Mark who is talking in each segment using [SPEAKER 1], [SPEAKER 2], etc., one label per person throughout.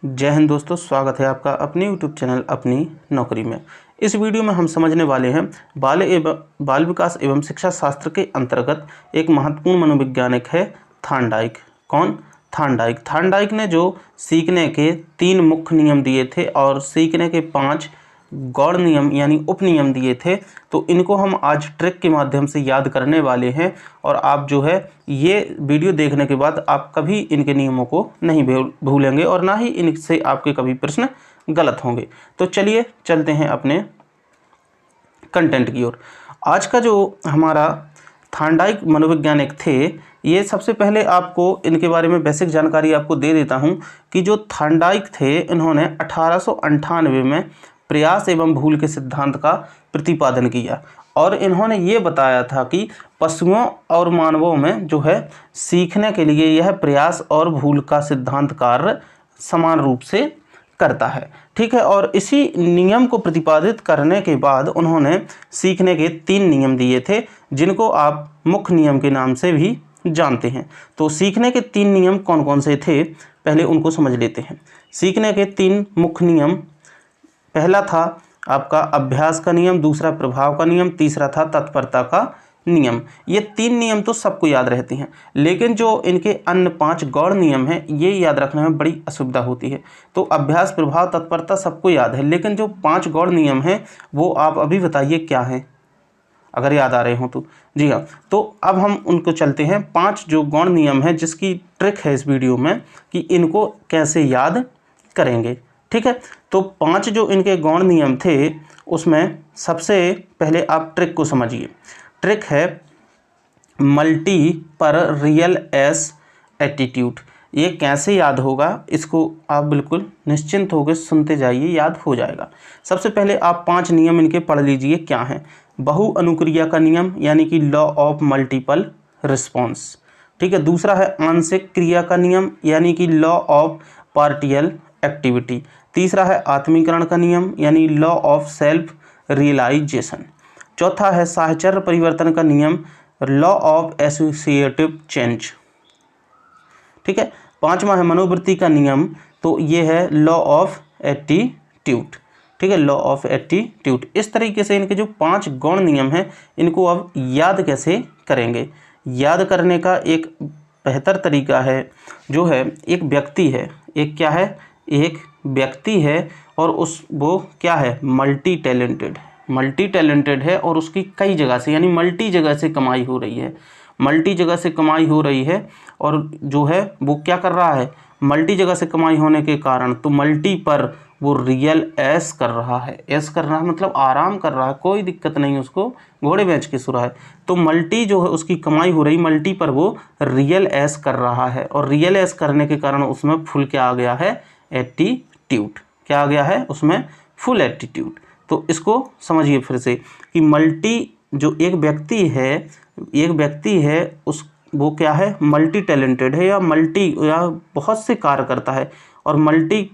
[SPEAKER 1] जय हिंद दोस्तों, स्वागत है आपका अपने YouTube चैनल अपनी नौकरी में। इस वीडियो में हम समझने वाले हैं बाल विकास एवं शिक्षा शास्त्र के अंतर्गत एक महत्वपूर्ण मनोवैज्ञानिक है थार्नडाइक। कौन? थार्नडाइक। थार्नडाइक ने जो सीखने के 3 मुख्य नियम दिए थे और सीखने के 5 गौड़ नियम यानी उपनियम दिए थे, तो इनको हम आज ट्रिक के माध्यम से याद करने वाले हैं। और आप जो है ये वीडियो देखने के बाद आप कभी इनके नियमों को नहीं भूलेंगे और ना ही इनसे आपके कभी प्रश्न गलत होंगे। तो चलिए चलते हैं अपने कंटेंट की ओर। आज का जो हमारा थार्नडाइक मनोवैज्ञानिक थे, ये सबसे पहले आपको इनके बारे में बेसिक जानकारी आपको दे देता हूँ कि जो थार्नडाइक थे, इन्होंने 1898 में प्रयास एवं भूल के सिद्धांत का प्रतिपादन किया और इन्होंने ये बताया था कि पशुओं और मानवों में जो है सीखने के लिए यह प्रयास और भूल का सिद्धांत कार्य समान रूप से करता है। ठीक है, और इसी नियम को प्रतिपादित करने के बाद उन्होंने सीखने के 3 नियम दिए थे, जिनको आप मुख्य नियम के नाम से भी जानते हैं। तो सीखने के 3 नियम कौन कौन से थे, पहले उनको समझ लेते हैं। सीखने के 3 मुख्य नियम, पहला था आपका अभ्यास का नियम, दूसरा प्रभाव का नियम, तीसरा था तत्परता का नियम। ये 3 नियम तो सबको याद रहते हैं, लेकिन जो इनके अन्य 5 गौड़ नियम हैं, ये याद रखने में बड़ी असुविधा होती है। तो अभ्यास, प्रभाव, तत्परता सबको याद है, लेकिन जो 5 गौड़ नियम हैं वो आप अभी बताइए क्या हैं, अगर याद आ रहे हो तो। जी हाँ, तो अब हम उनको चलते हैं। 5 जो गौड़ नियम हैं, जिसकी ट्रिक है इस वीडियो में कि इनको कैसे याद करेंगे। ठीक है, तो 5 जो इनके गौड़ नियम थे, उसमें सबसे पहले आप ट्रिक को समझिए। ट्रिक है मल्टी पर रियल एस एटीट्यूड। ये कैसे याद होगा, इसको आप बिल्कुल निश्चिंत होकर सुनते जाइए, याद हो जाएगा। सबसे पहले आप 5 नियम इनके पढ़ लीजिए क्या हैं। बहु अनुक्रिया का नियम यानी कि लॉ ऑफ मल्टीपल रिस्पॉन्स। ठीक है, दूसरा है आंशिक क्रिया का नियम यानी कि लॉ ऑफ पार्टियल एक्टिविटी। तीसरा है आत्मीकरण का नियम यानी लॉ ऑफ सेल्फ रियलाइजेशन। चौथा है साहचर्य परिवर्तन का नियम, लॉ ऑफ एसोसिएटिव चेंज। ठीक है, 5वां है मनोवृत्ति का नियम, तो ये है लॉ ऑफ एटीट्यूड। ठीक है, लॉ ऑफ एटीट्यूड। इस तरीके से इनके जो 5 गौण नियम हैं, इनको अब याद कैसे करेंगे। याद करने का एक बेहतर तरीका है, जो है एक व्यक्ति है, एक क्या है, एक व्यक्ति है और वो क्या है, मल्टी टैलेंटेड है और उसकी कई जगह से यानी मल्टी जगह से कमाई हो रही है। मल्टी जगह से कमाई हो रही है और जो है वो क्या कर रहा है, मल्टी जगह से कमाई होने के कारण तो मल्टी पर वो रियल ऐश कर रहा है। ऐश कर रहा है मतलब आराम कर रहा है, कोई दिक्कत नहीं उसको, घोड़े बेच के सो रहा है। तो मल्टी जो है उसकी कमाई हो रही, मल्टी पर वो रियल ऐश कर रहा है और रियल ऐश करने के कारण उसमें फुल क्या आ गया है, एटीट्यूड। क्या आ गया है उसमें, फुल एटीट्यूड। तो इसको समझिए फिर से कि मल्टी जो एक व्यक्ति है उस वो क्या है, मल्टी टैलेंटेड है या बहुत से कार्य करता है और मल्टी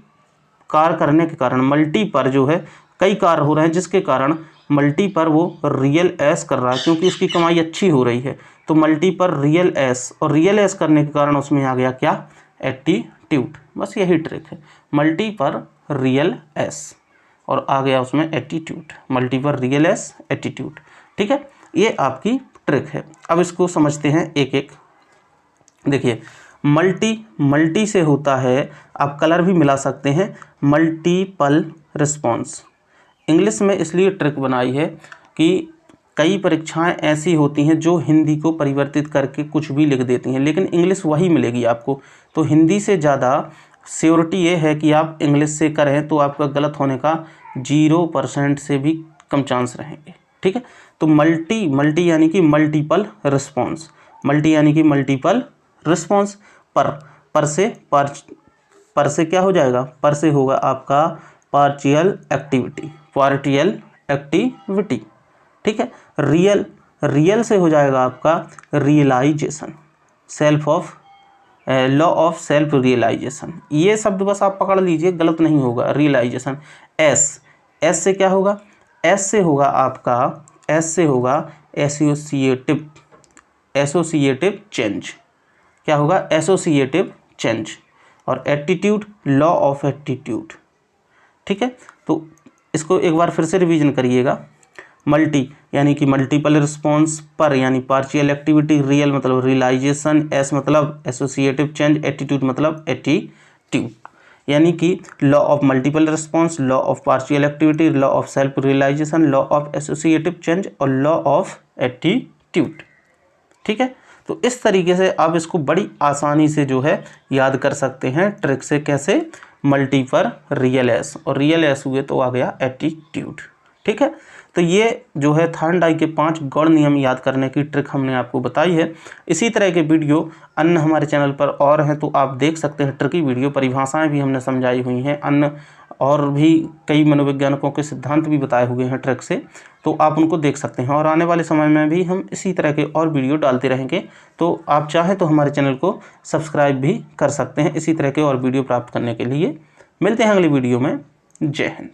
[SPEAKER 1] कार्य करने के कारण मल्टी पर जो है कई कार्य हो रहे हैं, जिसके कारण मल्टी पर वो रियल ऐश कर रहा है क्योंकि उसकी कमाई अच्छी हो रही है। तो मल्टी पर रियल ऐश, और रियल ऐश करने के कारण उसमें आ गया क्या, एटीट्यूड। बस यही ट्रिक है, मल्टी पर रियल ऐश और आ गया उसमें एटीट्यूड, मल्टी पर रियल ऐश एटीट्यूड। ठीक है, ये आपकी ट्रिक है। अब इसको समझते हैं एक एक। देखिए मल्टी से होता है, आप कलर भी मिला सकते हैं, मल्टीपल रिस्पॉन्स। इंग्लिश में इसलिए ट्रिक बनाई है कि कई परीक्षाएं ऐसी होती हैं जो हिंदी को परिवर्तित करके कुछ भी लिख देती हैं, लेकिन इंग्लिश वही मिलेगी आपको। तो हिंदी से ज़्यादा श्योरिटी ये है कि आप इंग्लिश से करें तो आपका गलत होने का 0% से भी कम चांस रहेंगे। ठीक है, तो मल्टी यानी कि मल्टीपल रिस्पॉन्स, मल्टी यानी कि मल्टीपल रिस्पॉन्स। पर से क्या हो जाएगा, पर से होगा आपका पार्शियल एक्टिविटी। ठीक है, रियल से हो जाएगा आपका realisation, law of self realisation. ये शब्द बस आप पकड़ लीजिए, गलत नहीं होगा, रियलाइजेशन। एस से क्या होगा, एस से होगा एसोसिएटिव चेंज। क्या होगा, एसोसिएटिव चेंज। और एटीट्यूड लॉ ऑफ एटीट्यूड। ठीक है, तो इसको एक बार फिर से रिवीजन करिएगा। मल्टी यानी कि मल्टीपल रिस्पॉन्स, पर यानी पार्शियल एक्टिविटी, रियल मतलब रियलाइजेशन, एस मतलब एसोसिएटिव चेंज, एटीट्यूड मतलब एटीट्यूड। यानी कि law of multiple response, law of partial activity, law of self realisation, law of associative change और लॉ ऑफ एटीट्यूड। ठीक है, तो इस तरीके से आप इसको बड़ी आसानी से जो है याद कर सकते हैं ट्रिक से। कैसे? मल्टी पर रियल एस, और रियल एस हुए तो आ गया एटीट्यूड। ठीक है, तो ये जो है थॉर्नडाइक के 5 गौड़ नियम याद करने की ट्रिक हमने आपको बताई है। इसी तरह के वीडियो अन्य हमारे चैनल पर और हैं, तो आप देख सकते हैं। ट्रिकी वीडियो, परिभाषाएं भी हमने समझाई हुई हैं, अन्य और भी कई मनोवैज्ञानिकों के सिद्धांत भी बताए हुए हैं ट्रिक से, तो आप उनको देख सकते हैं। और आने वाले समय में भी हम इसी तरह के और वीडियो डालते रहेंगे, तो आप चाहें तो हमारे चैनल को सब्सक्राइब भी कर सकते हैं इसी तरह के और वीडियो प्राप्त करने के लिए। मिलते हैं अगली वीडियो में। जय हिंद।